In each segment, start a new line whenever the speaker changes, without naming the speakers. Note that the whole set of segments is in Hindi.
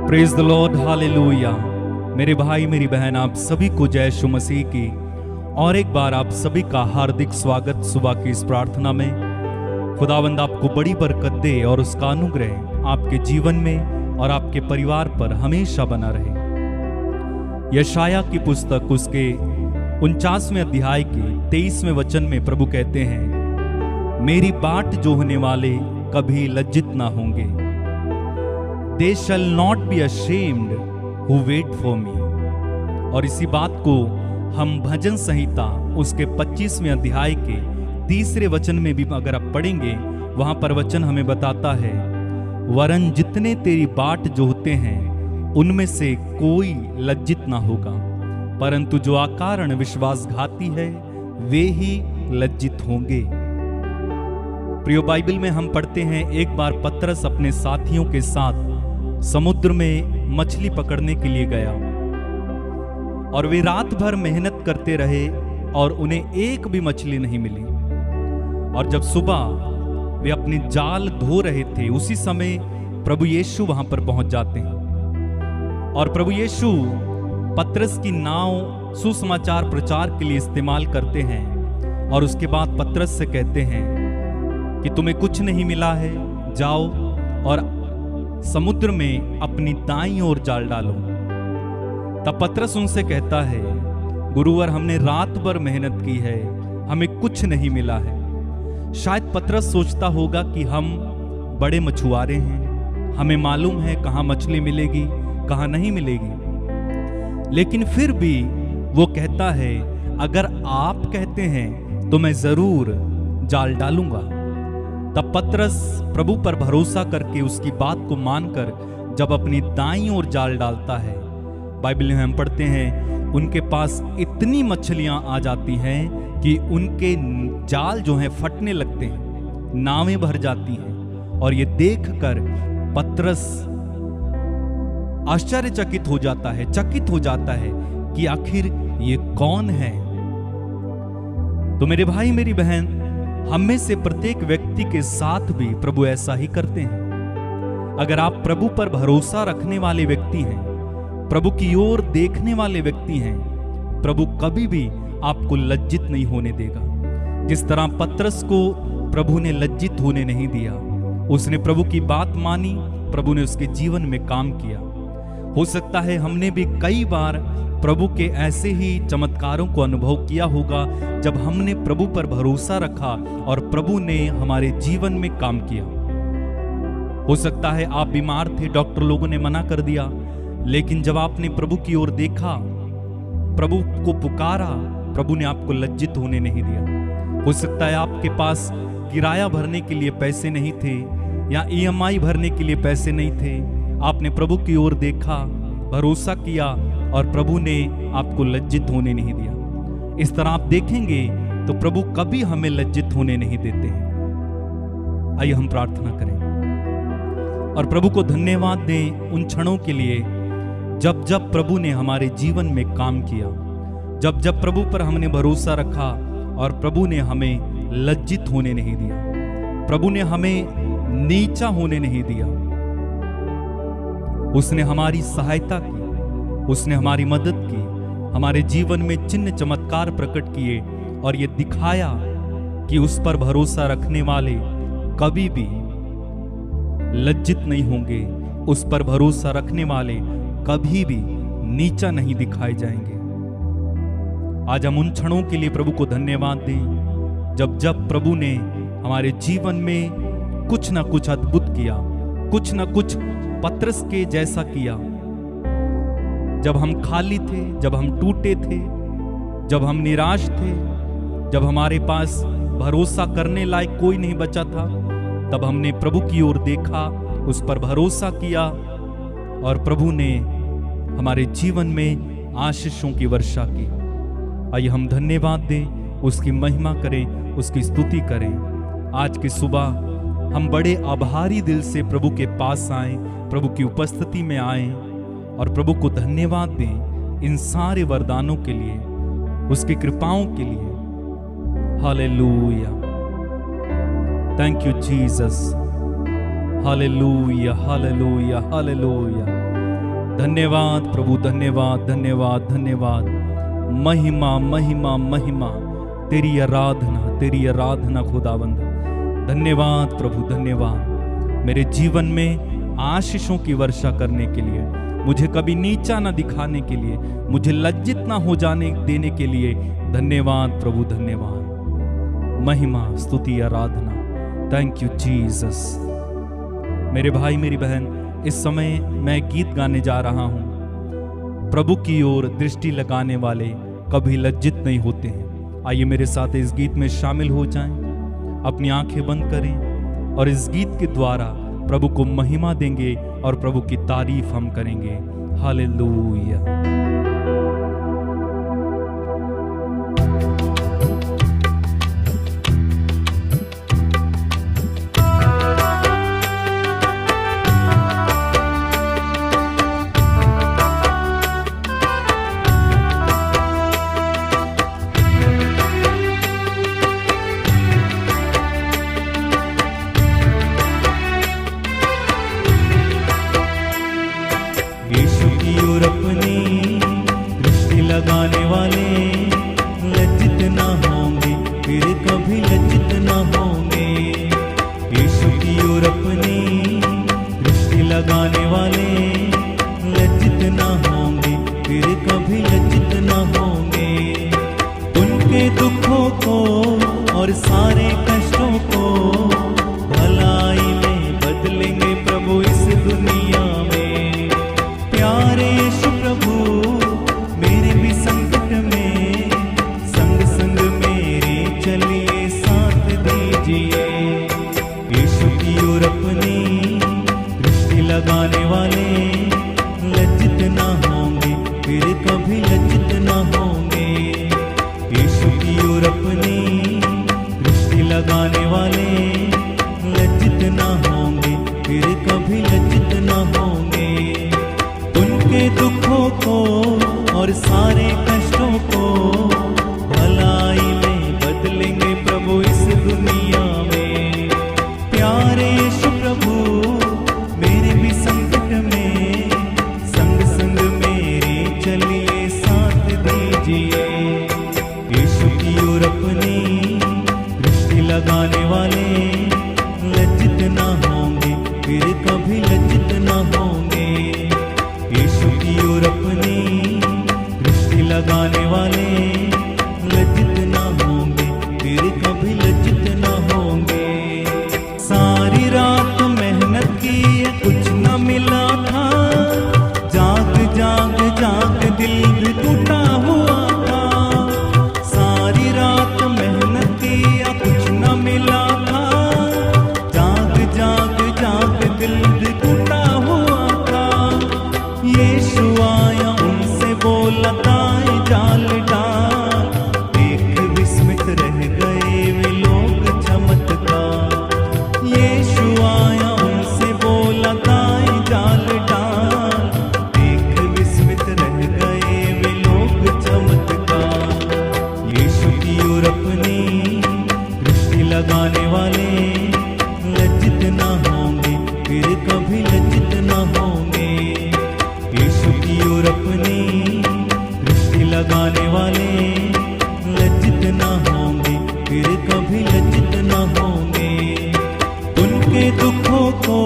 Praise the Lord, hallelujah. मेरे भाई मेरी बहन, आप सभी को जय यीशु मसीह की और एक बार आप सभी का हार्दिक स्वागत सुबह की इस प्रार्थना में। खुदावंद आपको बड़ी बरकत दे और उसका अनुग्रह आपके जीवन में और आपके परिवार पर हमेशा बना रहे। यशाया की पुस्तक उसके 49वें अध्याय के 23वें वचन में प्रभु कहते हैं, मेरी बाट जोहने वाले कभी लज्जित ना होंगे। They shall not be ashamed who wait for me। और इसी बात को हम भजन संहिता उसके 25वें अध्याय के 3रे वचन में भी अगर आप पढ़ेंगे, वहां पर वचन हमें बताता है, वरन जितने तेरी बाट जोहते हैं उनमें से कोई लज्जित ना होगा, परंतु जो अकारण विश्वासघाती है वे ही लज्जित होंगे। प्रियो, बाइबल में हम पढ़ते हैं, एक बार पतरस अपने साथियों के साथ समुद्र में मछली पकड़ने के लिए गया और वे रात भर मेहनत करते रहे और उन्हें एक भी मछली नहीं मिली। और जब सुबह वे अपनी जाल धो रहे थे, उसी समय प्रभु यीशु वहां पर पहुंच जाते हैं और प्रभु यीशु पतरस की नाव सुसमाचार प्रचार के लिए इस्तेमाल करते हैं और उसके बाद पतरस से कहते हैं कि तुम्हें कुछ नहीं मिला है, जाओ और समुद्र में अपनी दाईं ओर जाल डालो। तब पतरस उनसे कहता है, गुरुवर, हमने रात भर मेहनत की है, हमें कुछ नहीं मिला है। शायद पतरस सोचता होगा कि हम बड़े मछुआरे हैं, हमें मालूम है कहाँ मछली मिलेगी कहाँ नहीं मिलेगी, लेकिन फिर भी वो कहता है, अगर आप कहते हैं तो मैं जरूर जाल डालूंगा। तब पतरस प्रभु पर भरोसा करके उसकी बात को मानकर जब अपनी दाईं ओर जाल डालता है, बाइबल में हम पढ़ते हैं, उनके पास इतनी मछलियां आ जाती हैं कि उनके जाल जो हैं फटने लगते हैं, नावें भर जाती हैं। और ये देखकर पतरस आश्चर्यचकित हो जाता है, चकित हो जाता है कि आखिर ये कौन है। तो मेरे भाई मेरी बहन, हम में से प्रत्येक व्यक्ति के साथ भी प्रभु ऐसा ही करते हैं। अगर आप प्रभु पर भरोसा रखने वाले व्यक्ति हैं, प्रभु की ओर देखने वाले व्यक्ति हैं, प्रभु कभी भी आपको लज्जित नहीं होने देगा। जिस तरह पतरस को प्रभु ने लज्जित होने नहीं दिया, उसने प्रभु की बात मानी, प्रभु ने उसके जीवन में काम किया। हो सकता है हमने भी कई बार प्रभु के ऐसे ही चमत्कारों को अनुभव किया होगा जब हमने प्रभु पर भरोसा रखा और प्रभु ने हमारे जीवन में काम किया। हो सकता है आप बीमार थे, डॉक्टर लोगों ने मना कर दिया, लेकिन जब आपने प्रभु की ओर देखा, प्रभु को पुकारा, प्रभु ने आपको लज्जित होने नहीं दिया। हो सकता है आपके पास किराया भरने के लिए पैसे नहीं थे या EMI भरने के लिए पैसे नहीं थे, आपने प्रभु की ओर देखा, भरोसा किया और प्रभु ने आपको लज्जित होने नहीं दिया। इस तरह आप देखेंगे तो प्रभु कभी हमें लज्जित होने नहीं देते हैं। आइए हम प्रार्थना करें और प्रभु को धन्यवाद दें उन क्षणों के लिए जब जब प्रभु ने हमारे जीवन में काम किया, जब जब प्रभु पर हमने भरोसा रखा और प्रभु ने हमें लज्जित होने नहीं दिया, प्रभु ने हमें नीचा होने नहीं दिया। उसने हमारी सहायता की, उसने हमारी मदद की, हमारे जीवन में चिन्ह चमत्कार प्रकट किए और ये दिखाया कि उस पर भरोसा रखने वाले कभी भी लज्जित नहीं होंगे, उस पर भरोसा रखने वाले कभी भी नीचा नहीं दिखाए जाएंगे। आज हम उन क्षणों के लिए प्रभु को धन्यवाद दें जब जब प्रभु ने हमारे जीवन में कुछ ना कुछ अद्भुत किया, कुछ ना कुछ पतरस के जैसा किया। जब हम खाली थे, जब हम टूटे थे, जब हम निराश थे, जब हमारे पास भरोसा करने लायक कोई नहीं बचा था, तब हमने प्रभु की ओर देखा, उस पर भरोसा किया और प्रभु ने हमारे जीवन में आशीषों की वर्षा की। आइए हम धन्यवाद दें, उसकी महिमा करें, उसकी स्तुति करें। आज की सुबह हम बड़े आभारी दिल से प्रभु के पास आए, प्रभु की उपस्थिति में आए और प्रभु को धन्यवाद दें इन सारे वरदानों के लिए, उसकी कृपाओं के लिए। Hallelujah, thank you Jesus, hallelujah hallelujah hallelujah. धन्यवाद प्रभु, धन्यवाद धन्यवाद धन्यवाद। महिमा महिमा महिमा, तेरी आराधना खुदावंद। धन्यवाद प्रभु, धन्यवाद मेरे जीवन में आशीषों की वर्षा करने के लिए, मुझे कभी नीचा ना दिखाने के लिए, मुझे लज्जित ना हो जाने देने के लिए धन्यवाद प्रभु, धन्यवाद। महिमा स्तुति आराधना, थैंक यू जीसस। मेरे भाई मेरी बहन, इस समय मैं गीत गाने जा रहा हूं। प्रभु की ओर दृष्टि लगाने वाले कभी लज्जित नहीं होते हैं। आइए मेरे साथ इस गीत में शामिल हो जाएं, अपनी आंखें बंद करें और इस गीत के द्वारा प्रभु को महिमा देंगे और प्रभु की तारीफ हम करेंगे। हालेलुया। लगाने वाले लज्जित ना होंगे, फिर कभी लज्जित ना होंगे। यीशु की ओर अपनी दृष्टि लगाने वाले लज्जित ना होंगे, फिर कभी लज्जित ना होंगे। उनके दुखों को और सारे कष्टों को भलाई में बदलेंगे प्रभु इस दुनिया में। प्यारे यीशु प्रभु, मेरे भी संकट में संग संग मेरे चलिए, साथ दीजिए। यीशु की ओर अपनी दृष्टि लगाने वाले लज्जित ना होंगे, फिर कभी लज्जित ना होंगे। यीशु की ओर अपनी दृष्टि लगाने वाले लज्जित ना होंगे, फिर कभी लज्जित ना होंगे। उनके दुखों को और सारे कष्टों को भलाई में बदलेंगे प्रभु इस दुनिया में। प्यारे यीशु प्रभु, मेरे भी संकट में संग संग मेरे चलिए, साथ दीजिए। यीशु की ओर अपनी दृष्टि लगाने वाले लज्जित ना होंगे, फिर कभी लज्जित ना होंगे। यीशु की ओर अपनी लगाने वाले लज्जित ना होंगे, फिर कभी लज्जित ना होंगे। सारी रात मेहनत की, कुछ न मिला था, जाग जाग जाग दिल भी टूटा हुआ था। सारी रात मेहनत की, कुछ न मिला था, जाग जाग जाग दिल भी टूटा हुआ था। यीशु आया, उनसे बोला जाल डाल, देख विस्मित रह गए वे लोग चमत्कार। यीशु आया, उनसे बोला दाएं जाल डाल, देख विस्मित रह गए वे लोग चमत्कार। यीशु की ओर अपनी दृष्टि लगाने वाले लज्जित ना होंगे, फिर कभी लज्जित ना होंगे। यीशु की ओर अपनी लगाने वाले लज्जित ना होंगे, फिर कभी लज्जित ना होंगे। उनके दुखों को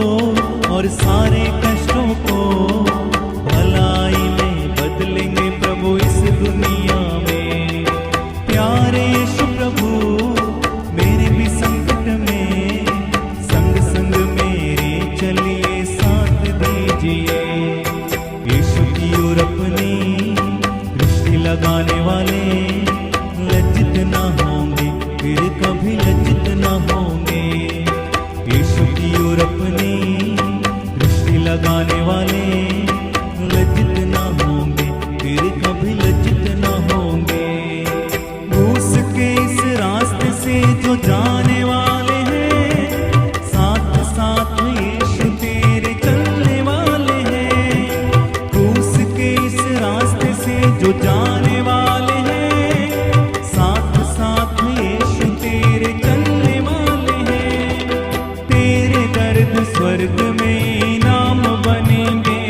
और सारे कष्टों को भलाई में बदलेंगे प्रभु इस दुनिया में। प्यारे यीशु प्रभु, मेरे भी संकट में संग संग मेरे चलिए, साथ दीजिए। यीशु की ओर अपनी लगाने वाले लज्जित ना होंगे, फिर कभी लज्जित ना होंगे। यीशु की ओर अपनी दृष्टि लगाने वाले लज्जित ना होंगे, फिर कभी लज्जित ना होंगे। घूस के इस रास्ते से जो जाने वाले हैं, साथ साथ यीशु तेरे चलने वाले हैं। घूस के इस रास्ते से जो जाने वाले हैं, साथ साथ यीशु तेरे चलने वाले हैं। तेरे दर्द स्वर्ग में इनाम बनेंगे,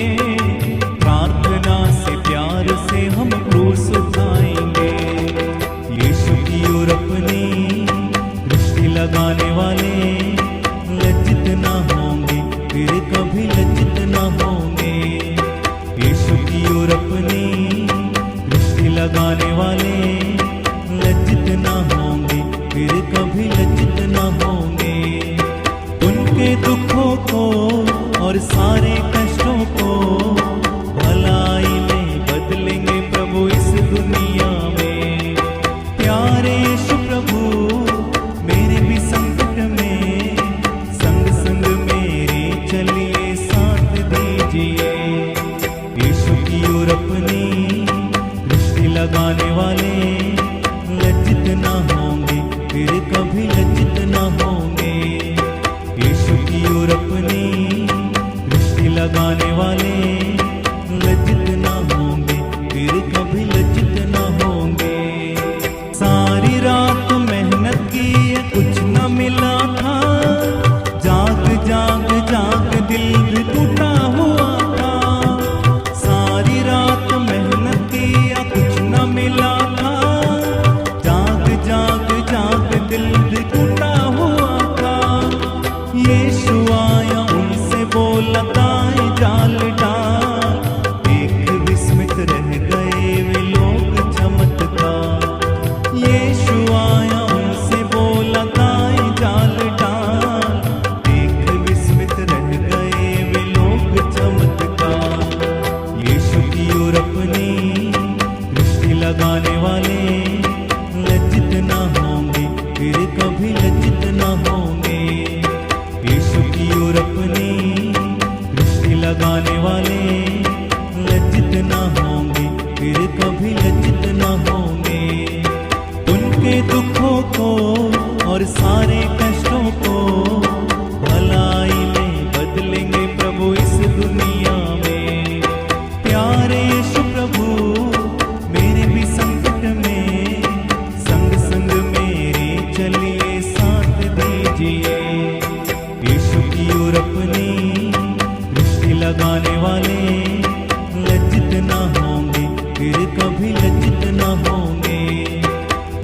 वाले लज्जित ना होंगे, फिर कभी लज्जित ना होंगे।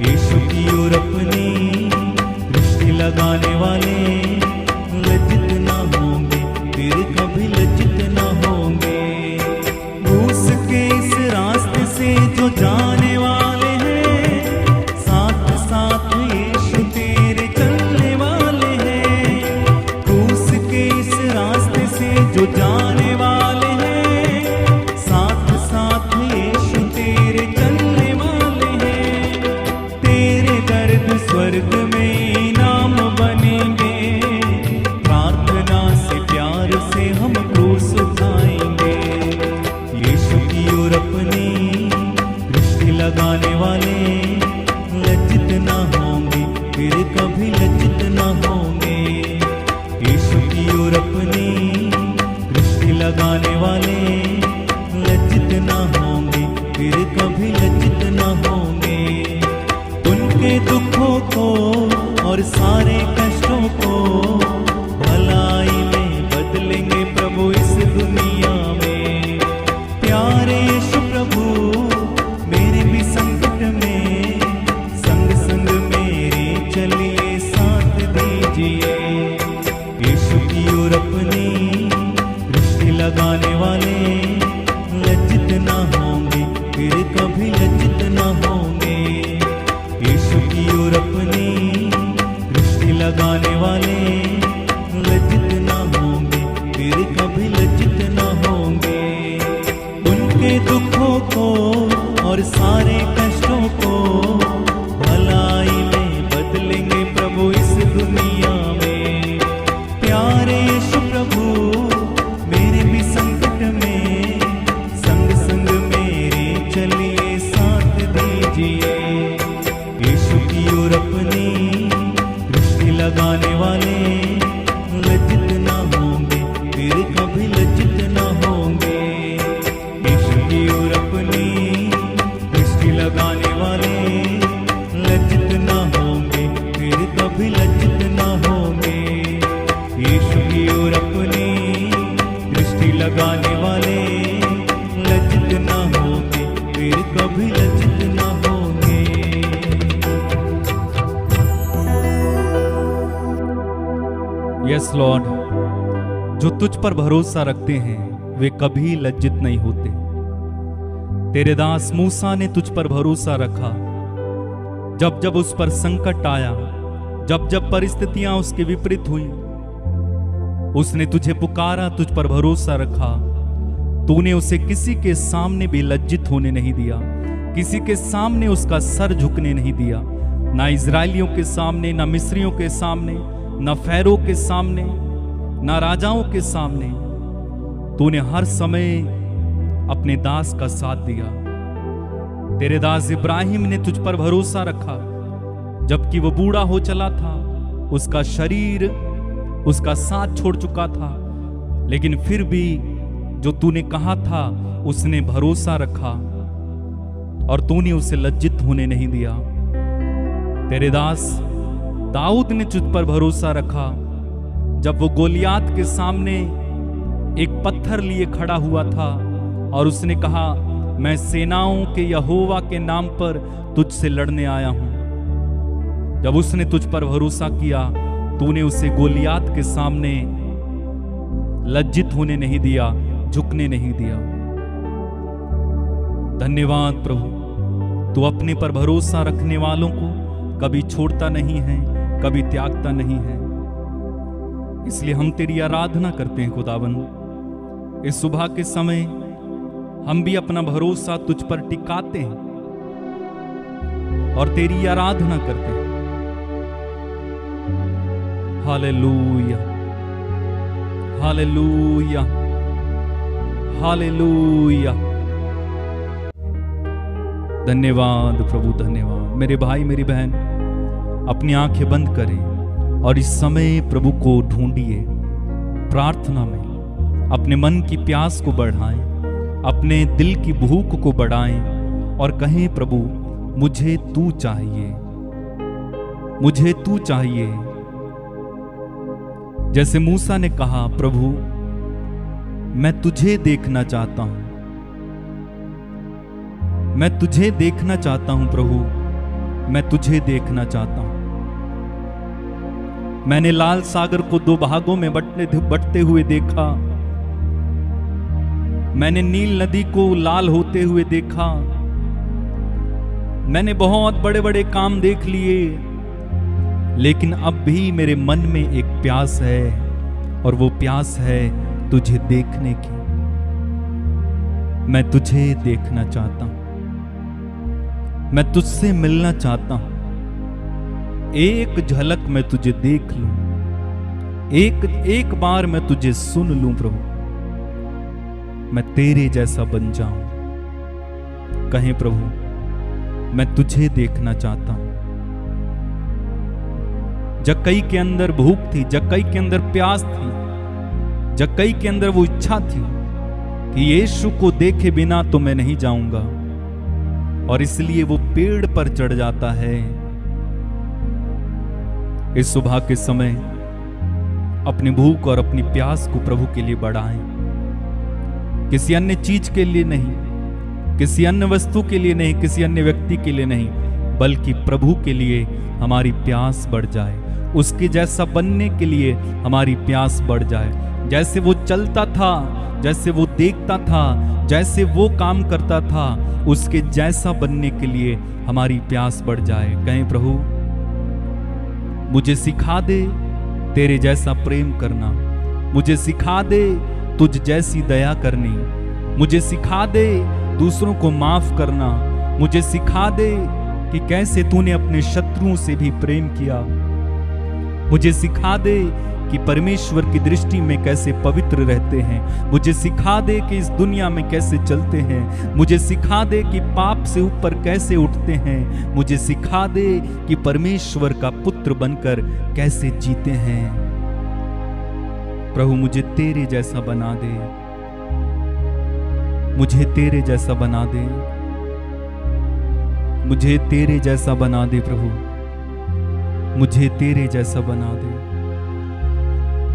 यीशु की ओर अपनी दृष्टि लगाने वाले लज्जित ना होंगे, फिर कभी लज्जित ना होंगे। क्रूस के इस रास्ते से जो जाने वाले हैं, साथ साथ यीशु तेरे चलने वाले हैं। क्रूस के इस रास्ते से जो जाने वाले हैं, साथ साथ यीशु तेरे चलने वाले हैं। तेरे दर्द स्वर्ग में इनाम बनेंगे, प्रार्थना से प्यार से हम क्रूस उठाएंगे। यीशु की ओर अपनी दृष्टि लगाने वाले लज्जित ना होंगे, फिर कभी लज्जित ना होंगे। यीशु की ओर अपनी दृष्टि लगाने वाले लज्जित ना होंगे, फिर कभी लज्जित ना होंगे। उनके दुखों को और सारे कष्टों को भलाई में बदलेंगे प्रभु इस दुनिया में। प्यारे यीशु प्रभु मेरे भी संकट में संग संग मेरे चलिए साथ दीजिए। यीशु की ओर अपनी दृष्टि लगाने वाले लज्जित ना होंगे, फिर कभी लज्जित ना होंगे। यीशु की ओर अपनी दृष्टि लगाने वाले लज्जित ना होंगे, फिर कभी लज्जित ना होंगे। उनके दुखों को और सारे कष्टों को भलाई में बदलेंगे प्रभु इस दुनिया में। प्यारे यीशु प्रभु मेरे भी संकट में संग संग मेरे चलिए साथ दीजिए। यीशु की ओर अपनी दृष्टि लगाने वाले लज्जित ना होंगे, फिर कभी लज्जित ना होंगे। यीशु की ओर अपनी दृष्टि लगाने वाले लज्जित ना होंगे, फिर कभी लज्जित ना होंगे। यीशु की ओर अपनी दृष्टि लगाने वाले लज्जित ना होंगे, फिर कभी लज्जित ना होंगे। यस लॉर्ड, जो तुझ पर भरोसा रखते हैं वे कभी लज्जित नहीं होते। तेरे दास मूसा ने तुझ पर भरोसा रखा। जब जब उस पर संकट आया, जब जब परिस्थितियां उसके विपरीत हुई, उसने तुझे पुकारा, तुझ पर भरोसा रखा। तूने उसे किसी के सामने भी लज्जित होने नहीं दिया, किसी के सामने उसका सर झुकने नहीं दिया। ना इजराइलियों के सामने, ना मिस्रियों के सामने, ना फैरो के सामने, ना राजाओं के सामने। तूने हर समय अपने दास का साथ दिया। तेरे दास इब्राहिम ने तुझ पर भरोसा रखा। जबकि वो बूढ़ा हो चला था, उसका शरीर उसका साथ छोड़ चुका था, लेकिन फिर भी जो तूने कहा था उसने भरोसा रखा और तूने उसे लज्जित होने नहीं दिया। तेरे दास दाऊद ने तुझ पर भरोसा रखा। जब वो गोलियात के सामने एक पत्थर लिए खड़ा हुआ था और उसने कहा, मैं सेनाओं के यहोवा के नाम पर तुझसे लड़ने आया हूं। जब उसने तुझ पर भरोसा किया, तूने उसे गोलियात के सामने लज्जित होने नहीं दिया, झुकने नहीं दिया। धन्यवाद प्रभु, तू अपने पर भरोसा रखने वालों को कभी छोड़ता नहीं है, कभी त्यागता नहीं है। इसलिए हम तेरी आराधना करते हैं खुदावंद। इस सुबह के समय हम भी अपना भरोसा तुझ पर टिकाते हैं और तेरी आराधना करते हैं। Hallelujah, hallelujah, hallelujah. धन्यवाद प्रभु, धन्यवाद। मेरे भाई मेरी बहन अपनी आंखें बंद करें और इस समय प्रभु को ढूंढिए। प्रार्थना में अपने मन की प्यास को बढ़ाएं, अपने दिल की भूख को बढ़ाएं और कहें, प्रभु मुझे तू चाहिए, मुझे तू चाहिए। जैसे मूसा ने कहा, प्रभु मैं तुझे देखना चाहता हूं, मैं तुझे देखना चाहता हूं प्रभु, मैं तुझे देखना चाहता हूं। मैंने लाल सागर को दो भागों में बंटते हुए देखा, मैंने नील नदी को लाल होते हुए देखा, मैंने बहुत बड़े बड़े काम देख लिए, लेकिन अब भी मेरे मन में एक प्यास है, और वो प्यास है तुझे देखने की। मैं तुझे देखना चाहता हूं, मैं तुझसे मिलना चाहता हूं। एक झलक मैं तुझे देख लूं, एक बार मैं तुझे सुन लूं प्रभु, मैं तेरे जैसा बन जाऊं। कहें प्रभु, मैं तुझे देखना चाहता हूं। जक्कई के अंदर भूख थी, जक्कई के अंदर प्यास थी, जक्कई के अंदर वो इच्छा थी कि यीशु को देखे बिना तो मैं नहीं जाऊंगा, और इसलिए वो पेड़ पर चढ़ जाता है। इस सुबह के समय अपनी भूख और अपनी प्यास को प्रभु के लिए बढ़ाएं, किसी अन्य चीज के लिए नहीं, किसी अन्य वस्तु के लिए नहीं, किसी अन्य व्यक्ति के लिए नहीं, बल्कि प्रभु के लिए हमारी प्यास बढ़ जाए, उसके जैसा बनने के लिए हमारी प्यास बढ़ जाए। जैसे वो चलता था, जैसे वो देखता था, जैसे वो काम करता था, उसके जैसा बनने के लिए हमारी प्यास बढ़ जाए। कहें प्रभु, मुझे सिखा दे तेरे जैसा प्रेम करना, मुझे सिखा दे तुझ जैसी दया करनी, मुझे सिखा दे दूसरों को माफ करना, मुझे सिखा दे कि कैसे तूने अपने शत्रुओं से भी प्रेम किया, मुझे सिखा दे कि परमेश्वर की दृष्टि में कैसे पवित्र रहते हैं, मुझे सिखा दे कि इस दुनिया में कैसे चलते हैं, मुझे सिखा दे कि पाप से ऊपर कैसे उठते हैं, मुझे सिखा दे कि परमेश्वर का पुत्र बनकर कैसे जीते हैं। प्रभु, मुझे तेरे जैसा बना दे, मुझे तेरे जैसा बना दे, मुझे तेरे जैसा बना दे प्रभु, मुझे तेरे जैसा बना दे।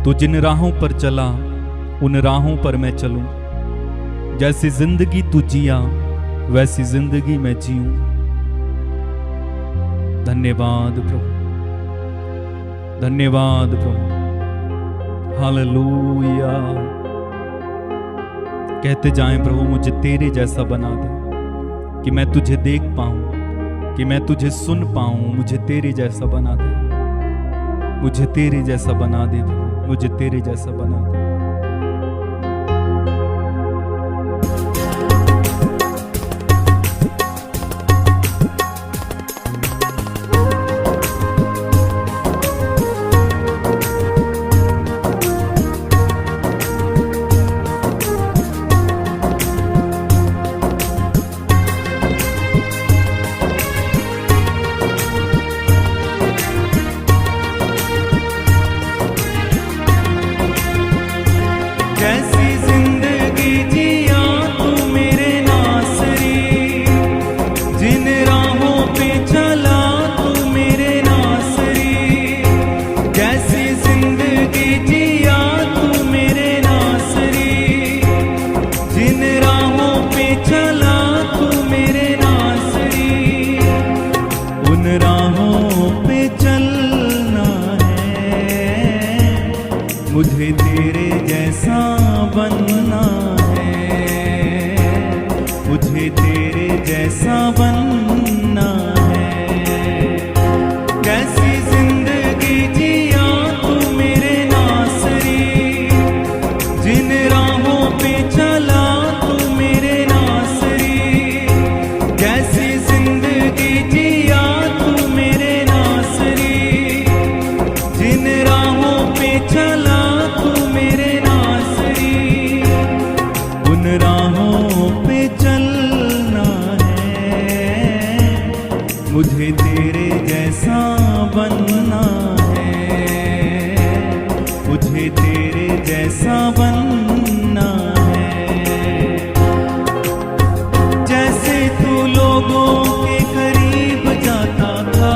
तू जिन राहों पर चला उन राहों पर मैं चलूं, जैसी जिंदगी तू जिया वैसी जिंदगी मैं जीऊं। धन्यवाद प्रभु, धन्यवाद प्रभु, हालेलुया। कहते जाएं प्रभु, मुझे तेरे जैसा बना दे कि मैं तुझे देख पाऊं, कि मैं तुझे सुन पाऊं। मुझे तेरे जैसा बना दे, मुझे तेरे जैसा बना दे प्रभु, मुझे तेरे जैसा बना दे। मुझे तेरे जैसा बनना है, मुझे तेरे जैसा बनना है। कैसी जिंदगी जिया तू मेरे नासरी, जिन राहों पे चला तू मेरे नासरी। कैसी जिंदगी जिया तू मेरे नासरी, जिन राहों पे चला राहों पे चलना है। मुझे तेरे जैसा बनना है, मुझे तेरे जैसा बनना है। जैसे तू लोगों के करीब जाता था,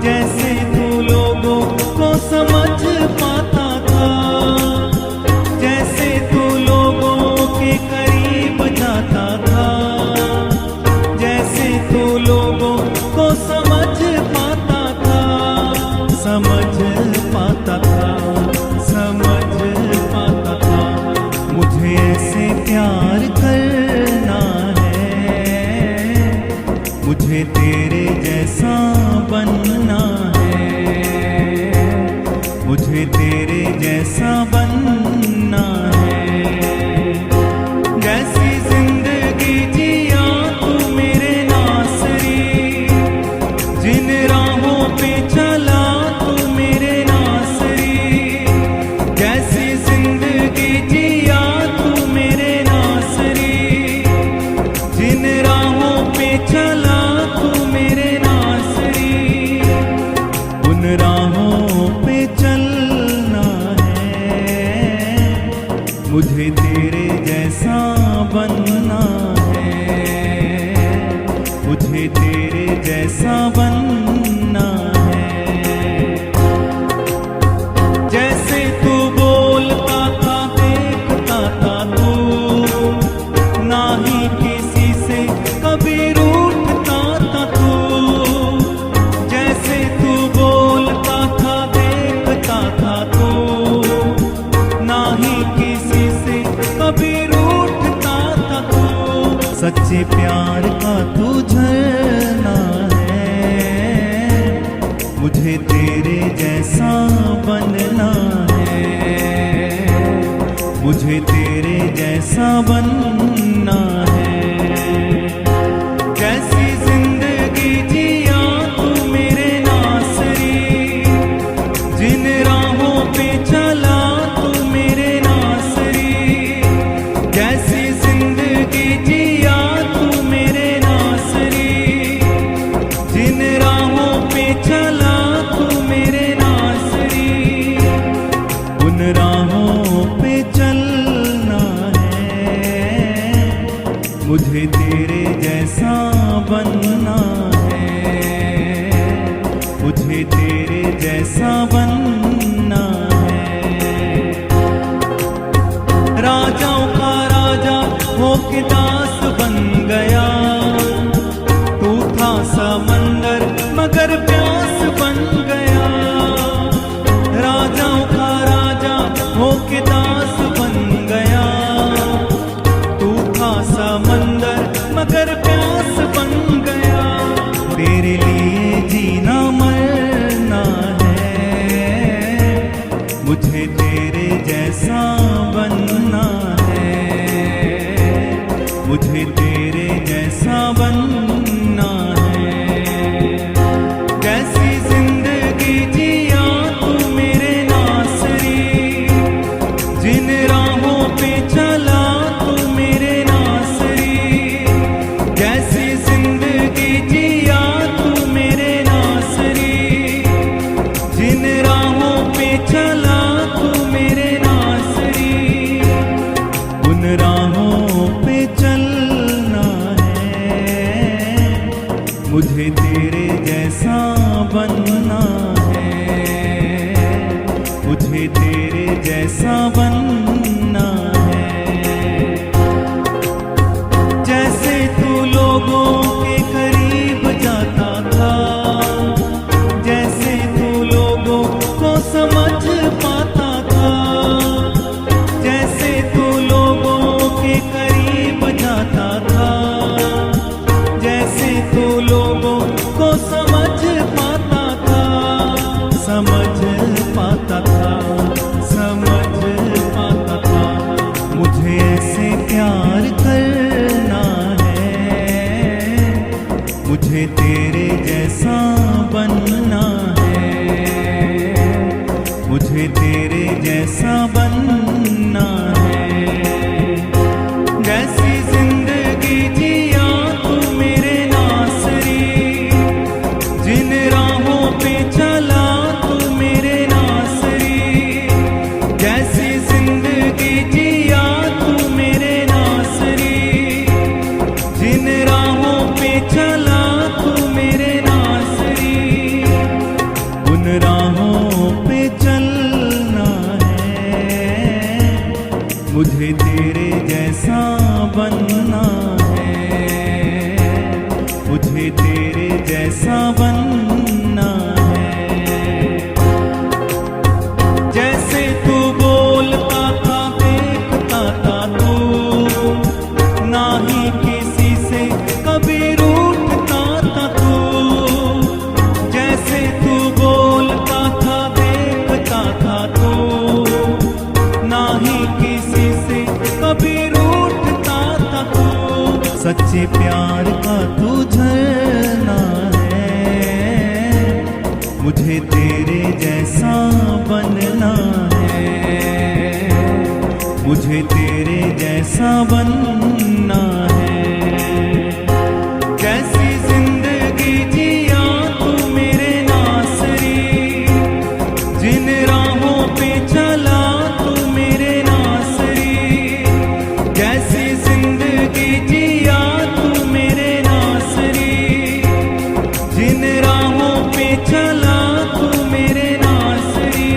जैसे तू लोगों को समझ पाता था, जैसे प्यार करना है, मुझे तेरे जैसा बनना है, मुझे तेरे जैसा बनना है। जैसी जिंदगी जिया तू मेरे नासरी, जिन राहों पे चला तू मेरे नासरी, जैसी जिंदगी जिया तू मेरे नासरी, जिन राहों पे चला तू मेरे नासरी, उन राहों पे चलना है, मुझे तेरे जैसा बनना है, मुझे तेरे जैसा बनना है। जैसे तू बोलता था देखता था तू, ना ही किसी से कभी रूठता था तू। जैसे तू बोलता था देखता था तू, ना ही किसी से कभी रूठता था तू। सच्चे प्यार का तू झरना है, मुझे तेरे जैसा बनना है, मुझे तेरे जैसा बनना है। जैसी जिंदगी जिया तू मेरे नासरी, जिन राहों पे चला तू मेरे नासरी, जैसी जिंदगी जिया तू मेरे नासरी, जिन राहों पे चला तू मेरे नासरी, उन राहों पे चलना है, मुझे तेरे जैसा बनना है, मुझे तेरे जैसा बनना है। राजाओं का राजा होके दास बन गया, तू था समंदर मगर प्यास बन गया। राजाओं का राजा होके दास बन गया, तू था समंदर मगर प्यास बन गया। तेरे लिए जीना मरना है, मुझे तेरे जैसा बनना है, मुझे तेरे जैसा बनना है। जैसी जिंदगी जिया तू मेरे नासरी, जिन राहों पे चला तू मेरे नासरी, जैसी जिंदगी जिया तू मेरे नासरी, जिन राहों पे चला तू मेरे नासरी, उन राहों पे चलना है, मुझे तेरे जैसा बनना है, मुझे तेरे जैसा बनना है। जैसे तू लोगों के करीब जाता था, जैसे तू लोगों को समझ पाता था, जैसे तू लोगों के करीब जाता था, जैसे तू लोगों को समझ पाता था, समझ पाता था, समझ पाता था। मुझे ऐसे प्यार करना है, मुझे तेरे जैसा बनना है, मुझे तेरे जैसा बनना है। जैसी जिंदगी जिया तू मेरे नासरी, जिन राहों पे चला तू मेरे नासरी, जैसी जिंदगी जिया तू मेरे नासरी, जिन राहों पे चला तू मेरे नासरी, उन राहों पे चलना है, मुझे तेरे जैसा बनना है, मुझे तेरे जैसा बनना है। जैसे तू बोलता था देखता था तू, सच्चे प्यार का तू झरना है, मुझे तेरे जैसा बनना है, मुझे तेरे जैसा बनना है। कैसी जिंदगी जिया तू मेरे नासरी, जिन राहों पे चला तू मेरे नासरी। कैसी जिंदगी जिया तू मेरे नासरी, जिन राहों पे चला तू मेरे नासरी।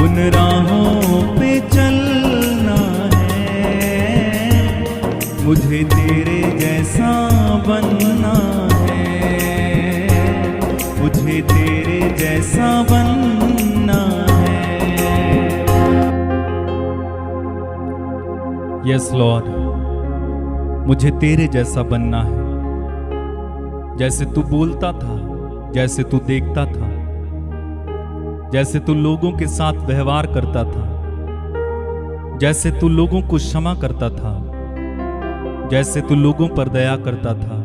उन राहों पे चलना है, मुझे तेरे जैसा बनना है, मुझे तेरे जैसा बनना है। यस लॉर्ड, मुझे तेरे जैसा बनना है। जैसे तू बोलता था, जैसे तू देखता था, जैसे तू लोगों के साथ व्यवहार करता था, जैसे तू लोगों को क्षमा करता था, जैसे तू लोगों पर दया करता था,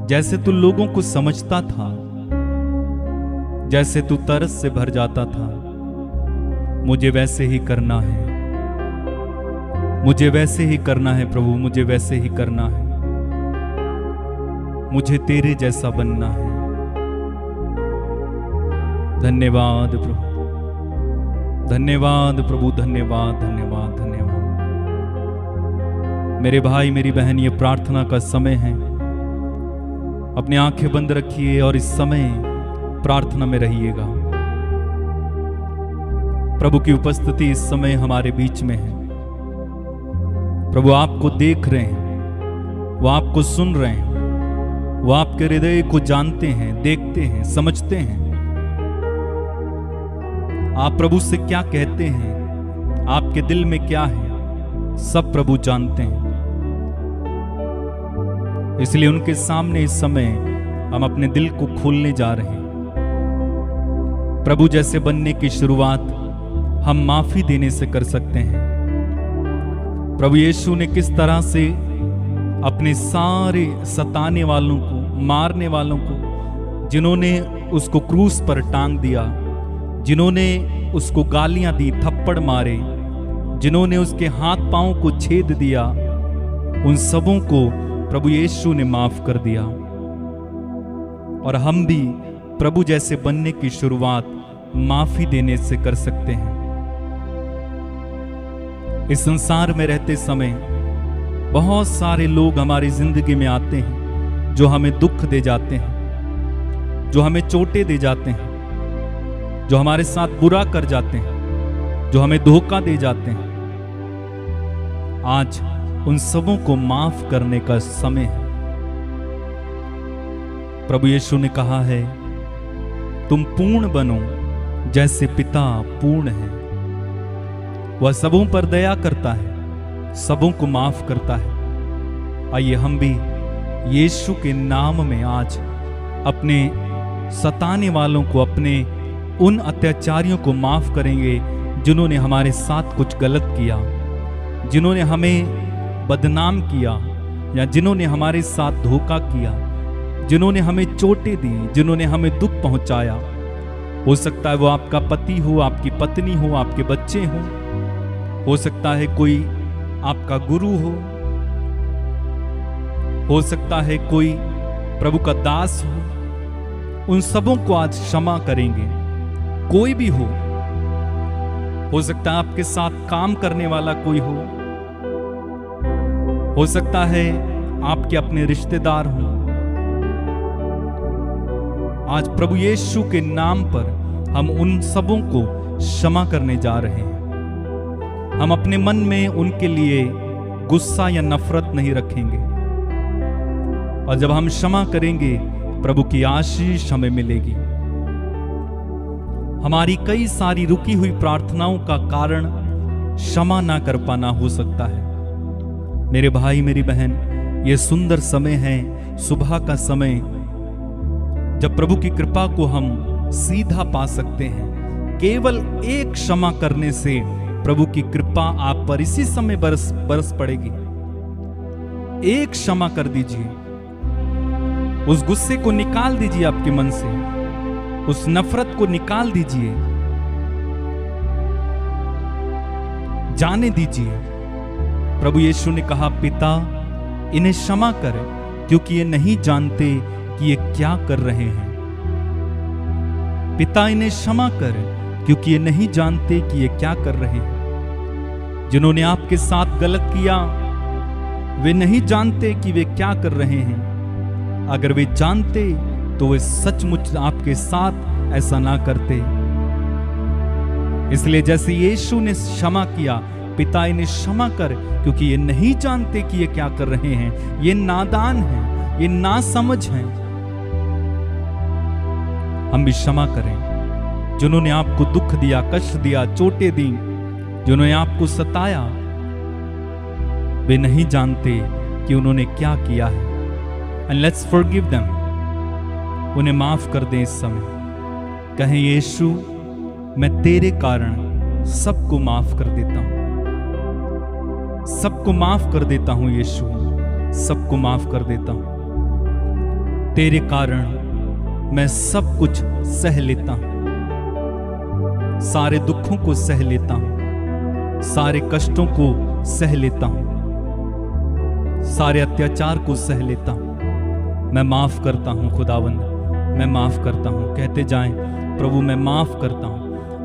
जैसे तू लोगों को समझता था, जैसे तू तरस से भर जाता था, मुझे वैसे ही करना है, मुझे वैसे ही करना है प्रभु, मुझे वैसे ही करना है। मुझे तेरे जैसा बनना है। धन्यवाद प्रभु, धन्यवाद प्रभु, धन्यवाद धन्यवाद धन्यवाद। मेरे भाई मेरी बहन, ये प्रार्थना का समय है। अपनी आंखें बंद रखिए और इस समय प्रार्थना में रहिएगा। प्रभु की उपस्थिति इस समय हमारे बीच में है। प्रभु आपको देख रहे हैं, वो आपको सुन रहे हैं, वो आपके हृदय को जानते हैं, देखते हैं, समझते हैं। आप प्रभु से क्या कहते हैं, आपके दिल में क्या है, सब प्रभु जानते हैं। इसलिए उनके सामने इस समय हम अपने दिल को खोलने जा रहे हैं। प्रभु जैसे बनने की शुरुआत हम माफी देने से कर सकते हैं। प्रभु यीशु ने किस तरह से अपने सारे सताने वालों को, मारने वालों को, जिन्होंने उसको क्रूस पर टांग दिया, जिन्होंने उसको गालियां दी, थप्पड़ मारे, जिन्होंने उसके हाथ पांव को छेद दिया, उन सबों को प्रभु यीशु ने माफ कर दिया। और हम भी प्रभु जैसे बनने की शुरुआत माफी देने से कर सकते हैं। इस संसार में रहते समय बहुत सारे लोग हमारी जिंदगी में आते हैं जो हमें दुख दे जाते हैं, जो हमें चोटें दे जाते हैं, जो हमारे साथ बुरा कर जाते हैं, जो हमें धोखा दे जाते हैं। आज उन सबों को माफ करने का समय है। प्रभु यीशु ने कहा है, तुम पूर्ण बनो जैसे पिता पूर्ण है। वह सबों पर दया करता है, सबों को माफ करता है। आइए हम भी यीशु के नाम में आज अपने सताने वालों को, अपने उन अत्याचारियों को माफ करेंगे जिन्होंने हमारे साथ कुछ गलत किया, जिन्होंने हमें बदनाम किया, या जिन्होंने हमारे साथ धोखा किया, जिन्होंने हमें चोटें दी, जिन्होंने हमें दुख पहुंचाया। हो सकता है वो आपका पति हो, आपकी पत्नी हो, आपके बच्चे हो सकता है कोई आपका गुरु हो सकता है कोई प्रभु का दास हो। उन सबों को आज क्षमा करेंगे। कोई भी हो सकता है आपके साथ काम करने वाला कोई हो सकता है आपके अपने रिश्तेदार हों। आज प्रभु यीशु के नाम पर हम उन सबों को क्षमा करने जा रहे हैं। हम अपने मन में उनके लिए गुस्सा या नफरत नहीं रखेंगे, और जब हम क्षमा करेंगे प्रभु की आशीष हमें मिलेगी। हमारी कई सारी रुकी हुई प्रार्थनाओं का कारण क्षमा ना कर पाना हो सकता है। मेरे भाई मेरी बहन, यह सुंदर समय है, सुबह का समय, जब प्रभु की कृपा को हम सीधा पा सकते हैं। केवल एक क्षमा करने से प्रभु की कृपा आप पर इसी समय बरस पड़ेगी। एक क्षमा कर दीजिए। उस गुस्से को निकाल दीजिए आपके मन से, उस नफरत को निकाल दीजिए, जाने दीजिए। प्रभु यीशु ने कहा, पिता इन्हें क्षमा कर, क्योंकि ये नहीं जानते कि ये क्या कर रहे हैं। पिता इन्हें क्षमा कर, क्योंकि ये नहीं जानते कि ये क्या कर रहे हैं। जिन्होंने आपके साथ गलत किया, वे नहीं जानते कि वे क्या कर रहे हैं। अगर वे जानते तो वे सचमुच आपके साथ ऐसा ना करते। इसलिए जैसे यीशु ने क्षमा किया, पिता इन्हें क्षमा कर, क्योंकि ये नहीं जानते कि ये क्या कर रहे हैं। ये नादान हैं, ये नासमझ हैं। हम भी क्षमा करें। जिन्होंने आपको दुख दिया, कष्ट दिया, चोटें दी, जिन्होंने आपको सताया, वे नहीं जानते कि उन्होंने क्या किया है। And let's forgive them. उन्हें माफ कर दें इस समय। कहें, यीशु मैं तेरे कारण सबको माफ कर देता हूं, सबको माफ कर देता हूं यीशु, सबको माफ कर देता हूं। तेरे कारण मैं सब कुछ सह लेता हूं, सारे दुखों को सह लेता हूं, सारे कष्टों को सह लेता हूं, सारे अत्याचार को सह लेता हूं। मैं माफ करता हूं खुदावंद, मैं माफ करता हूं। कहते जाएं, प्रभु मैं माफ करता हूं।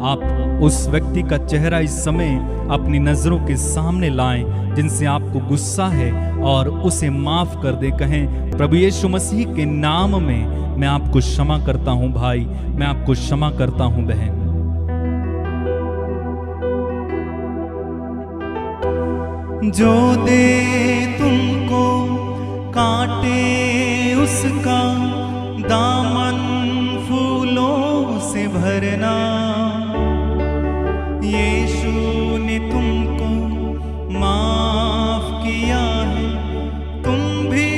आप उस व्यक्ति का चेहरा इस समय अपनी नजरों के सामने लाएं जिनसे आपको गुस्सा है, और उसे माफ कर दे। कहें, प्रभु यीशु मसीह के नाम में मैं आपको क्षमा करता हूं भाई, मैं आपको क्षमा करता हूं बहन।
जो दे तुमको काटे उसका दामन फूलों से भरना। यीशु ने तुमको माफ किया है, तुम भी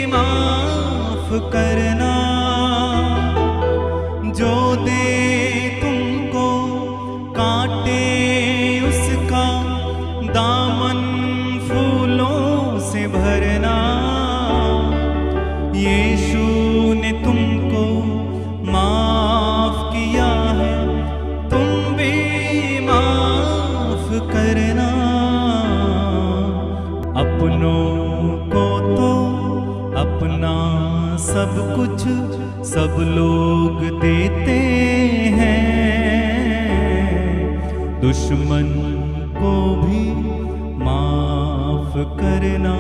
माफ करना। जो दे तुमको काटे उसका दामन फूलों से भरना। यीशु ने तुमको माफ किया है, तुम भी माफ करना। अपनों को तो अपना सब कुछ सब लोग देते हैं, दुश्मन को भी माफ करना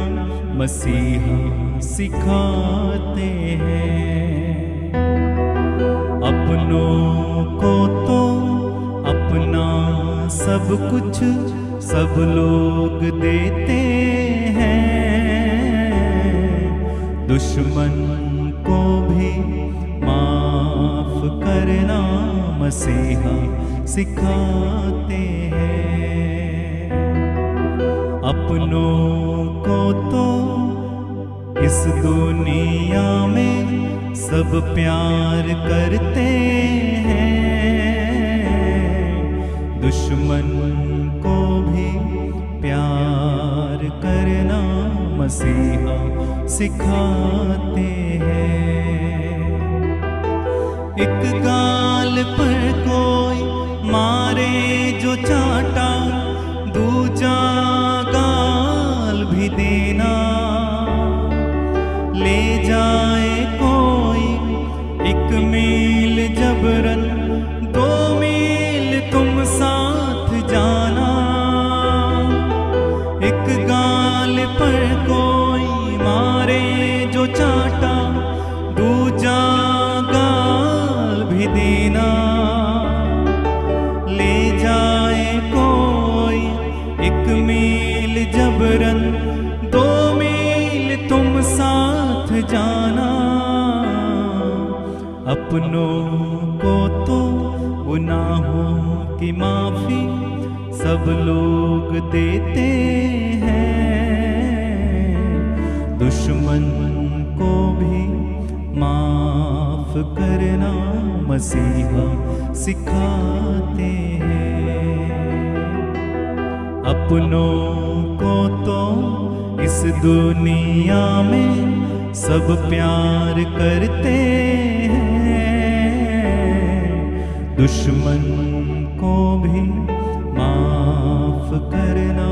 मसीहा सिखाते हैं। अपनों को तो अपना सब कुछ सब लोग देते हैं, दुश्मन को भी माफ करना मसीहा सिखाते हैं। अपनों को तो इस दुनिया में सब प्यार करते हैं, दुश्मन को भी प्यार करना मसीहा सिखाते हैं। एक गाल पर कोई मारे जो चाटा, दूजा गाल भी देना। ले जाए कोई एक मील जबरन, 2 मील तुम साथ जाना। एक गाल पर कोई मारे जो चाटा, दूजा गाल भी देना। ले जाए कोई एक मील जबरन, 2 मील तुम साथ जाना। अपनों को तो गुनाहों की माफी सब लोग देते हैं, दुश्मन को भी माफ करना मसीहा सिखाते हैं। अपनों को तो इस इस दुनिया में सब प्यार करते हैं, दुश्मन को भी माफ करना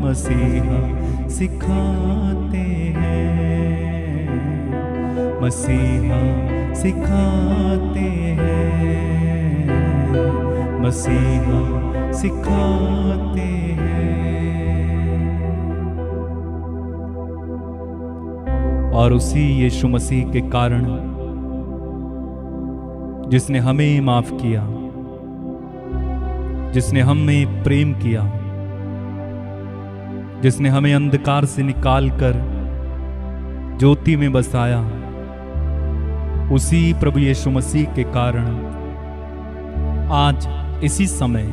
मसीहा सिखाते हैं, मसीहा सिखाते हैं, मसीहा सिखाते हैं।
और उसी यीशु मसीह के कारण जिसने हमें माफ किया, जिसने हमें प्रेम किया, जिसने हमें अंधकार से निकालकर ज्योति में बसाया, उसी प्रभु यीशु मसीह के कारण आज इसी समय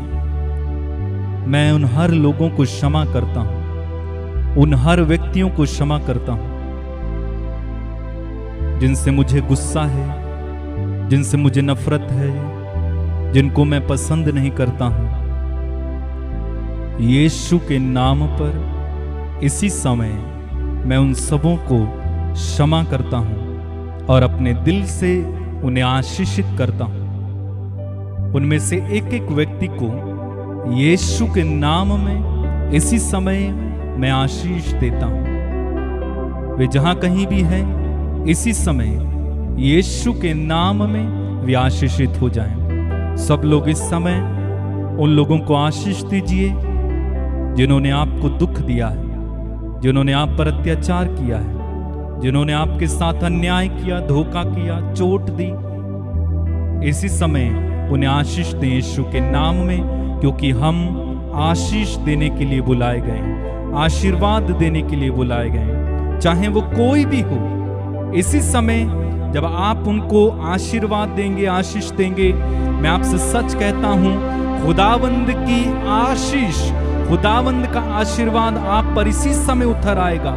मैं उन हर लोगों को क्षमा करता हूं, उन हर व्यक्तियों को क्षमा करता हूं जिनसे मुझे गुस्सा है, जिनसे मुझे नफरत है, जिनको मैं पसंद नहीं करता हूं। यीशु के नाम पर इसी समय मैं उन सबों को क्षमा करता हूं और अपने दिल से उन्हें आशीषित करता हूं। उनमें से एक एक व्यक्ति को यीशु के नाम में इसी समय मैं आशीष देता हूं। वे जहां कहीं भी हैं, इसी समय यीशु के नाम में वे आशीषित हो जाएं। सब लोग इस समय उन लोगों को आशीष दीजिए जिन्होंने आपको दुख दिया है, जिन्होंने आप पर अत्याचार किया है, जिन्होंने आपके साथ अन्याय किया, धोखा किया, चोट दी। इसी समय उन्हें आशीष दें यीशु के नाम में, क्योंकि हम आशीष देने के लिए बुलाए गए, आशीर्वाद देने के लिए बुलाए गए, चाहे वो कोई भी हो। इसी समय जब आप उनको आशीर्वाद देंगे, आशीष देंगे, मैं आपसे सच कहता हूं, खुदावंद की आशीष, खुदावंद का आशीर्वाद आप पर इसी समय उतर आएगा।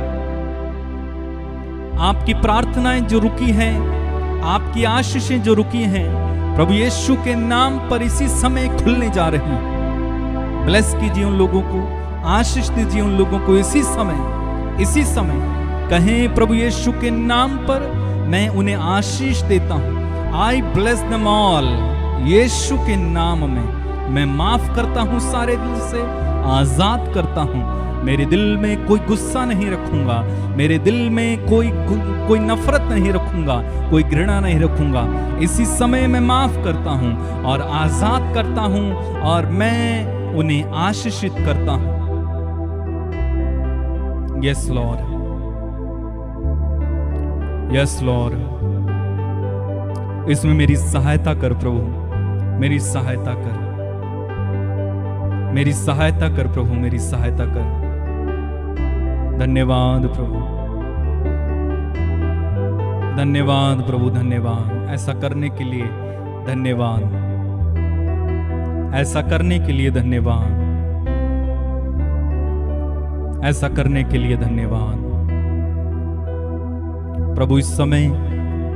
आपकी प्रार्थनाएं जो रुकी हैं, आपकी आशीषें जो रुकी हैं, प्रभु यीशु के नाम पर इसी समय खुलने जा रही हैं। ब्लेस कीजिए उन लोगों को, आशीष दीजिए उन लोगों को इसी समय कहें, प्रभु यीशु के नाम पर मैं उन्हें आशीष देता हूं। I bless them all. यीशु के नाम में मैं माफ करता हूं, सारे दिल से आजाद करता हूं। मेरे दिल में कोई गुस्सा नहीं रखूंगा, मेरे दिल में कोई नफरत नहीं रखूंगा, कोई घृणा नहीं रखूंगा। इसी समय मैं माफ करता हूं और आजाद करता हूं और मैं उन्हें आशीषित करता हूं। यस लॉर्ड, यस लॉर्ड, इसमें मेरी सहायता कर प्रभु, मेरी सहायता कर, मेरी सहायता कर प्रभु, मेरी सहायता कर। धन्यवाद प्रभु, धन्यवाद प्रभु, धन्यवाद। ऐसा करने के लिए धन्यवाद, ऐसा करने के लिए धन्यवाद, ऐसा करने के लिए धन्यवाद प्रभु। इस समय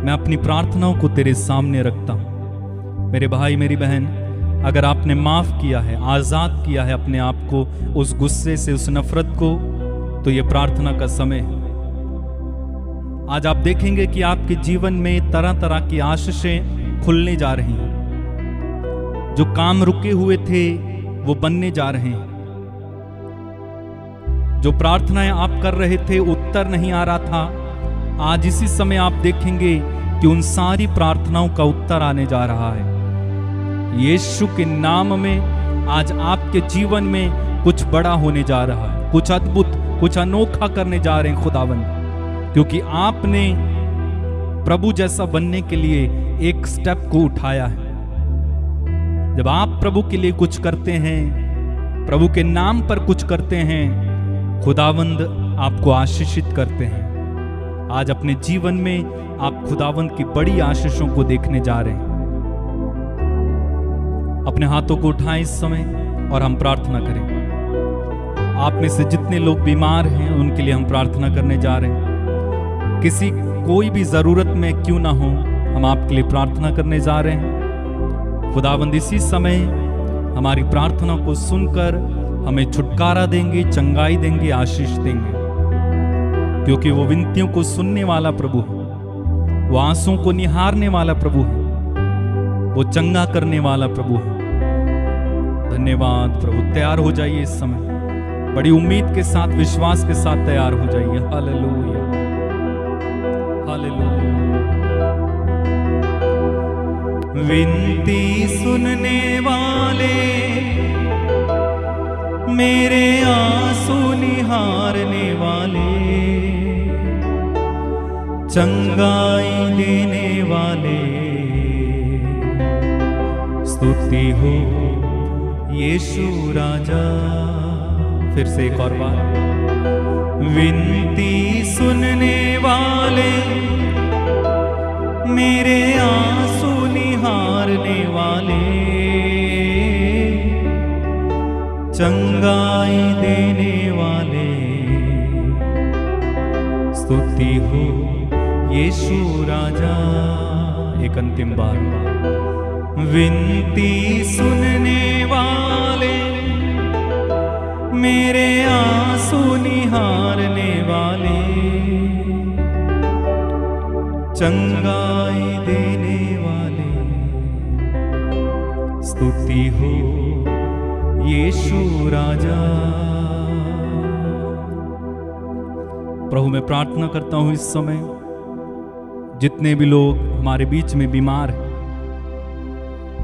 मैं अपनी प्रार्थनाओं को तेरे सामने रखता हूं। मेरे भाई, मेरी बहन, अगर आपने माफ किया है, आजाद किया है अपने आप को उस गुस्से से, उस नफरत को, तो यह प्रार्थना का समय है। आज आप देखेंगे कि आपके जीवन में तरह तरह की आशीषें खुलने जा रही हैं। जो काम रुके हुए थे वो बनने जा रहे हैं। जो प्रार्थनाएं आप कर रहे थे, उत्तर नहीं आ रहा था, आज इसी समय आप देखेंगे कि उन सारी प्रार्थनाओं का उत्तर आने जा रहा है। यीशु के नाम में आज आपके जीवन में कुछ बड़ा होने जा रहा है, कुछ अद्भुत, कुछ अनोखा करने जा रहे हैं खुदावंद, क्योंकि आपने प्रभु जैसा बनने के लिए एक स्टेप को उठाया है। जब आप प्रभु के लिए कुछ करते हैं, प्रभु के नाम पर कुछ करते हैं, खुदावंद आपको आशीषित करते हैं। आज अपने जीवन में आप खुदावंद की बड़ी आशीषों को देखने जा रहे हैं। अपने हाथों को उठाएं इस समय और हम प्रार्थना करें। आप में से जितने लोग बीमार हैं उनके लिए हम प्रार्थना करने जा रहे हैं। किसी कोई भी जरूरत में क्यों ना हो, हम आपके लिए प्रार्थना करने जा रहे हैं। खुदावंद इसी समय हमारी प्रार्थना को सुनकर हमें छुटकारा देंगे, चंगाई देंगे, आशीष देंगे। क्योंकि वो विनतियों को सुनने वाला प्रभु है, वो आंसुओं को निहारने वाला प्रभु है, वो चंगा करने वाला प्रभु है। धन्यवाद प्रभु। तैयार हो जाइए इस समय, बड़ी उम्मीद के साथ, विश्वास के साथ तैयार हो जाइए। Hallelujah, hallelujah.
विनती सुनने वाले, मेरे आंसू निहारने वाले, चंगाई देने वाले, स्तुति हो यीशु राजा।
फिर से एक और बार।
विनती सुनने वाले, मेरे आंसू निहारने वाले, चंगाई देने वाले, स्तुति हो यीशु राजा।
एक अंतिम बार।
विनती सुनने वाले, मेरे आंसू निहारने वाले, चंगाई देने वाले, स्तुति हो यीशु राजा।
प्रभु मैं प्रार्थना करता हूं इस समय जितने भी लोग हमारे बीच में बीमार हैं,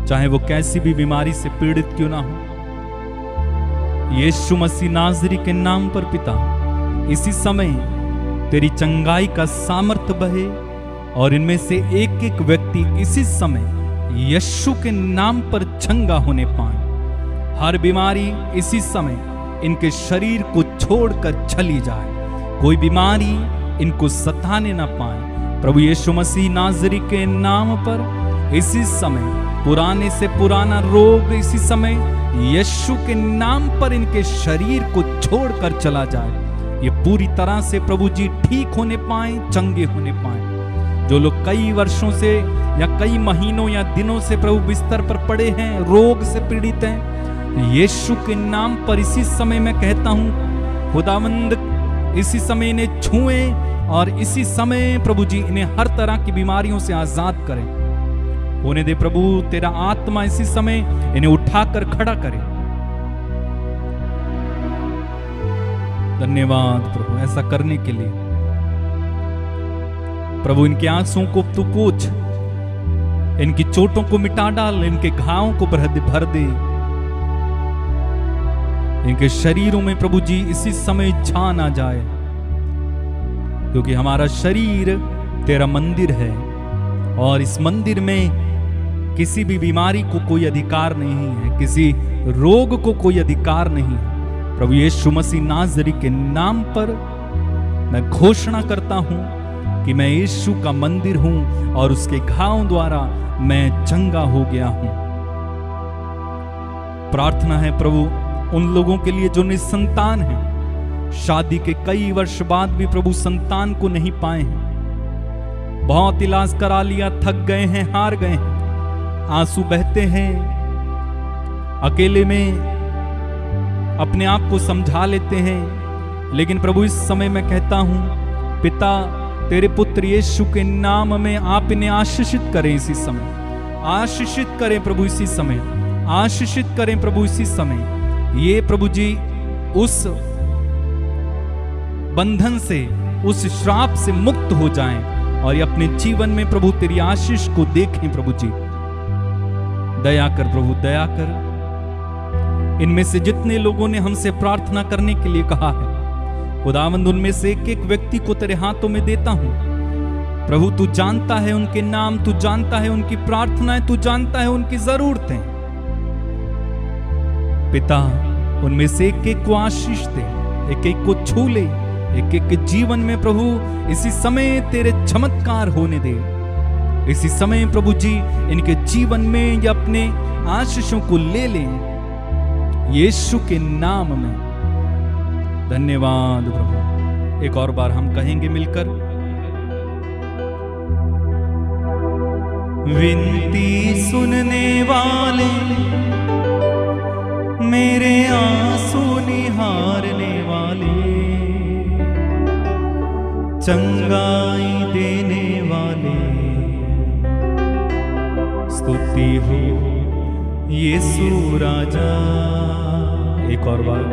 चाहे वो कैसी भी बीमारी से पीड़ित क्यों ना हो, यीशु मसीह नाज़री के नाम पर पिता, इसी समय तेरी चंगाई का सामर्थ्य बहे और इनमें से एक एक व्यक्ति इसी समय यीशु के नाम पर चंगा होने पाए। हर बीमारी इसी समय इनके शरीर को छोड़कर चली जाए, कोई बीमारी इनको सताने ना पाए। प्रभु यीशु मसीह नाज़री के नाम पर इसी समय पुराने से पुराना रोग इसी समय यीशु के नाम पर इनके शरीर को छोड़कर चला जाए। ये पूरी तरह से प्रभु जी ठीक होने पाए, चंगे होने पाए। जो लोग कई वर्षों से या कई महीनों या दिनों से प्रभु बिस्तर पर पड़े हैं, रोग से पीड़ित हैं, यीशु के नाम पर इसी समय मैं कहता हूं, खुदावंद इसी समय इन्हें छुएं और इसी समय प्रभु जी इन्हें हर तरह की बीमारियों से आजाद करें। होने दे प्रभु, तेरा आत्मा इसी समय इन्हें उठाकर खड़ा करे। धन्यवाद प्रभु ऐसा करने के लिए। प्रभु इनके आंसुओं को तू पोंछ, इनकी चोटों को मिटा डाल, इनके घावों को भर दे। इनके शरीरों में प्रभु जी इसी समय जान आ जाए, क्योंकि हमारा शरीर तेरा मंदिर है और इस मंदिर में किसी भी बीमारी को कोई अधिकार नहीं है, किसी रोग को कोई अधिकार नहीं है। प्रभु यीशु मसीह नाज़री के नाम पर मैं घोषणा करता हूं कि मैं यीशु का मंदिर हूं और उसके घावों द्वारा मैं चंगा हो गया हूं। प्रार्थना है प्रभु उन लोगों के लिए जो निसंतान हैं, शादी के कई वर्ष बाद भी प्रभु संतान को नहीं पाए हैं, बहुत इलाज करा लिया, थक गए हैं, हार गए हैं, आंसू बहते हैं, अकेले में अपने आप को समझा लेते हैं। लेकिन प्रभु इस समय मैं कहता हूं, पिता तेरे पुत्र यीशु के नाम में आप इन्हें आशीषित करें। इसी समय आशीषित करें प्रभु, इसी समय आशीषित करें प्रभु, इसी समय ये प्रभु जी उस बंधन से, उस श्राप से मुक्त हो जाएं और ये अपने जीवन में प्रभु तेरी आशीष को देखें। प्रभु जी दया कर प्रभु, दया कर। इनमें से जितने लोगों ने हमसे प्रार्थना करने के लिए कहा है, खुदावंद उनमें से एक एक व्यक्ति को तेरे हाथों में देता हूं। प्रभु तू जानता है उनके नाम, तू जानता है उनकी प्रार्थनाएं, तू जानता है उनकी जरूरतें। पिता उनमें से एक एक को आशीष दे, एक एक को छू ले, एक एक के जीवन में प्रभु इसी समय तेरे चमत्कार होने दे। इसी समय प्रभु जी इनके जीवन में ये अपने आशीषों को ले लें, यीशु के नाम में। धन्यवाद प्रभु। एक और बार हम कहेंगे मिलकर,
विनती सुनने वाले, मेरे आंसू निहारने वाले, चंगाई देने वाले। स्तुति हो यीशु राजा।
एक और बार।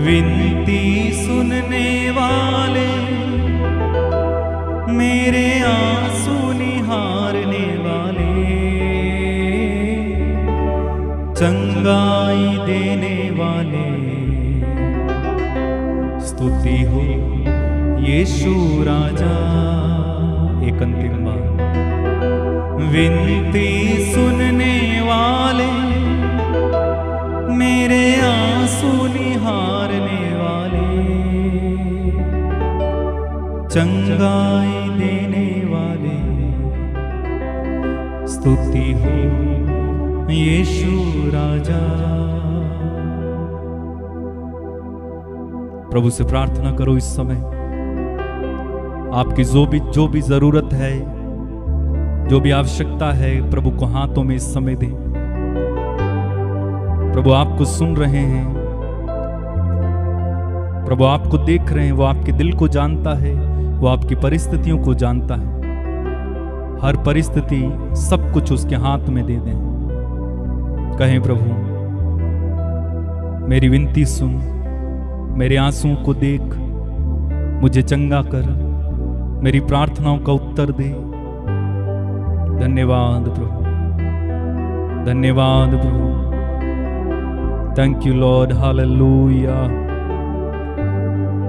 विनती सुनने वाले, मेरे आंसू निहारने वाले, चंगाई देने वाले।
स्तुति हो यीशु राजा। एक अंतिम बार।
विनती सुनने वाले, मेरे आंसू निहारने वाले, चंगाई देने वाले। स्तुति हो यीशु राजा।
प्रभु से प्रार्थना करो इस समय, आपकी जो भी जरूरत है, जो भी आवश्यकता है, प्रभु को हाथों में इस समय दें। प्रभु आपको सुन रहे हैं, प्रभु आपको देख रहे हैं। वो आपके दिल को जानता है, वो आपकी परिस्थितियों को जानता है। हर परिस्थिति, सब कुछ उसके हाथ में दे दें। कहें, प्रभु मेरी विनती सुन, मेरे आंसुओं को देख, मुझे चंगा कर, मेरी प्रार्थनाओं का उत्तर दे। धन्यवाद प्रभु, धन्यवाद प्रभु। Thank you Lord, hallelujah.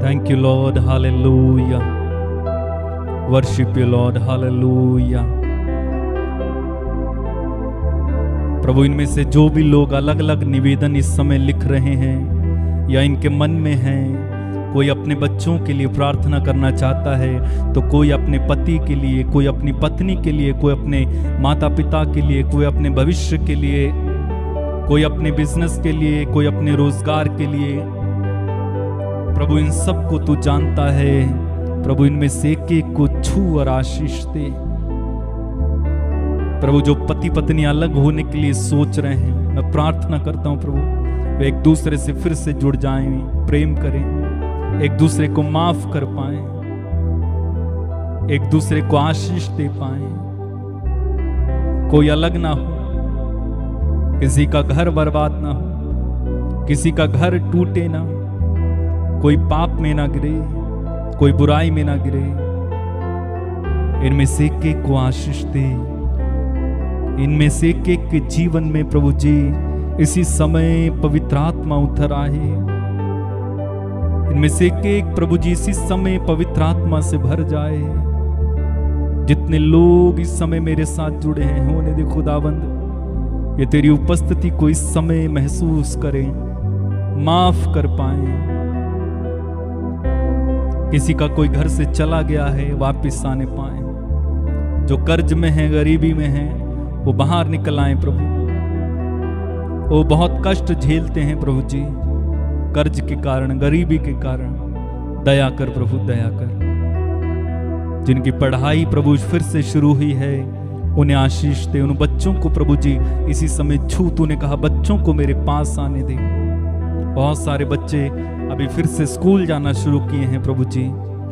Thank you Lord, hallelujah. Worship you Lord, hallelujah. प्रभु, इनमें से जो भी लोग अलग अलग निवेदन इस समय लिख रहे हैं या इनके मन में हैं, कोई अपने बच्चों के लिए प्रार्थना करना चाहता है, तो कोई अपने पति के लिए, कोई अपनी पत्नी के लिए, कोई अपने माता पिता के लिए, कोई अपने भविष्य के लिए, कोई अपने बिजनेस के लिए, कोई अपने रोजगार के लिए। प्रभु, इन सब को तू जानता है। प्रभु, इनमें से एक एक को छू और आशीष दे। प्रभु, जो पति पत्नी अलग होने के लिए सोच रहे हैं, मैं प्रार्थना करता हूं प्रभु, वे एक दूसरे से फिर से जुड़ जाएं, प्रेम करें, एक दूसरे को माफ कर पाएं, एक दूसरे को आशीष दे पाएं, कोई अलग ना हो, किसी का घर बर्बाद ना हो, किसी का घर टूटे ना, कोई पाप में ना गिरे, कोई बुराई में ना गिरे। इनमें से एक एक को आशीष दे। इनमें से एक एक के जीवन में प्रभु जी इसी समय पवित्र आत्मा उतर आए। इनमें से एक एक प्रभु जी इसी समय पवित्र आत्मा से भर जाए। जितने लोग इस समय मेरे साथ जुड़े हैं, होने दे खुदावंद, ये तेरी उपस्थिति को इस समय महसूस करें, माफ कर पाएं। किसी का कोई घर से चला गया है, वापस आने पाए। जो कर्ज में है, गरीबी में है, वो बाहर निकल आए प्रभु। वो बहुत कष्ट झेलते हैं प्रभु जी, कर्ज के कारण, गरीबी के कारण। दया कर प्रभु, दया कर। जिनकी पढ़ाई प्रभु फिर से शुरू हुई है, उन्हें आशीष दे। उन बच्चों को प्रभु जी इसी समय छू। तूने कहा बच्चों को मेरे पास आने दे। बहुत सारे बच्चे अभी फिर से स्कूल जाना शुरू किए हैं प्रभु जी,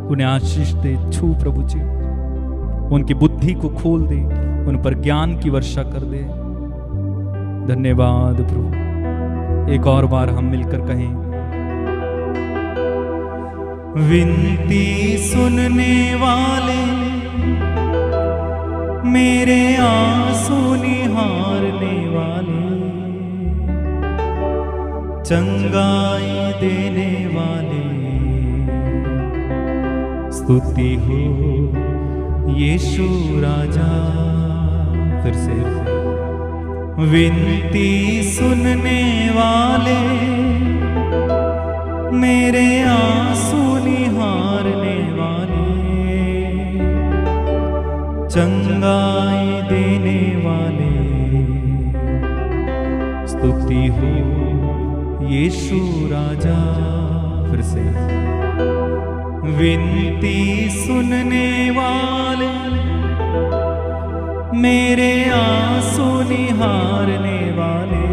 उन्हें आशीष दे, छू प्रभु जी। उनकी बुद्धि को खोल दे, उन पर ज्ञान की वर्षा कर दे। धन्यवाद प्रभु। एक और बार हम मिलकर कहें,
विनती सुनने वाले, मेरे आंसू निहारने वाले, चंगाई देने वाले। स्तुति हो यीशु राजा।
फिर से
विनती सुनने वाले, मेरे आंसू निहारने वाले, चंगाई देने वाले। स्तुति हो यीशु राजा।
फिर से
विनती सुनने वाले, मेरे आंसू निहारने वाले,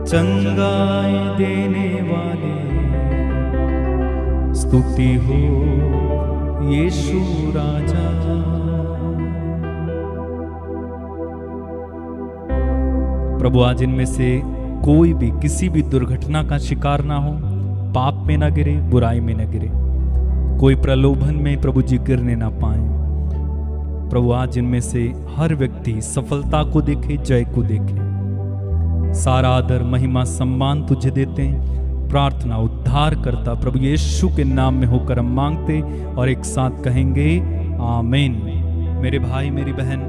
चंगाई देने वाले। स्तुति हो यीशु राजा।
प्रभु आज इनमें से कोई भी किसी भी दुर्घटना का शिकार ना हो, पाप में ना गिरे, बुराई में ना गिरे, कोई प्रलोभन में प्रभु जी गिरने ना पाए। प्रभु आज इनमें से हर व्यक्ति सफलता को देखे, जय को देखे। सारा आदर महिमा सम्मान तुझे देते हैं। प्रार्थना उद्धार करता प्रभु यीशु के नाम में होकर हम मांगते और एक साथ कहेंगे आमीन। मेरे भाई मेरी बहन,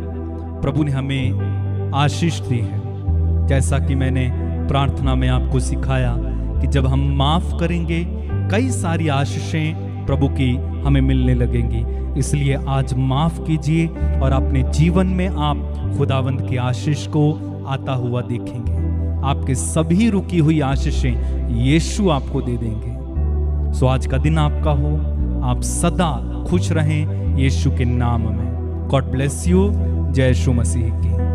प्रभु ने हमें आशीष दी है। जैसा कि मैंने प्रार्थना में आपको सिखाया कि जब हम माफ करेंगे कई सारी आशीषें प्रभु की हमें मिलने लगेंगी। इसलिए आज माफ कीजिए और अपने जीवन में आप खुदावंद की आशीष को आता हुआ देखेंगे। आपके सभी रुकी हुई आशीषें यीशु आपको दे देंगे। सो आज का दिन आपका हो, आप सदा खुश रहें यीशु के नाम में। God bless you. जय यीशु मसीह की।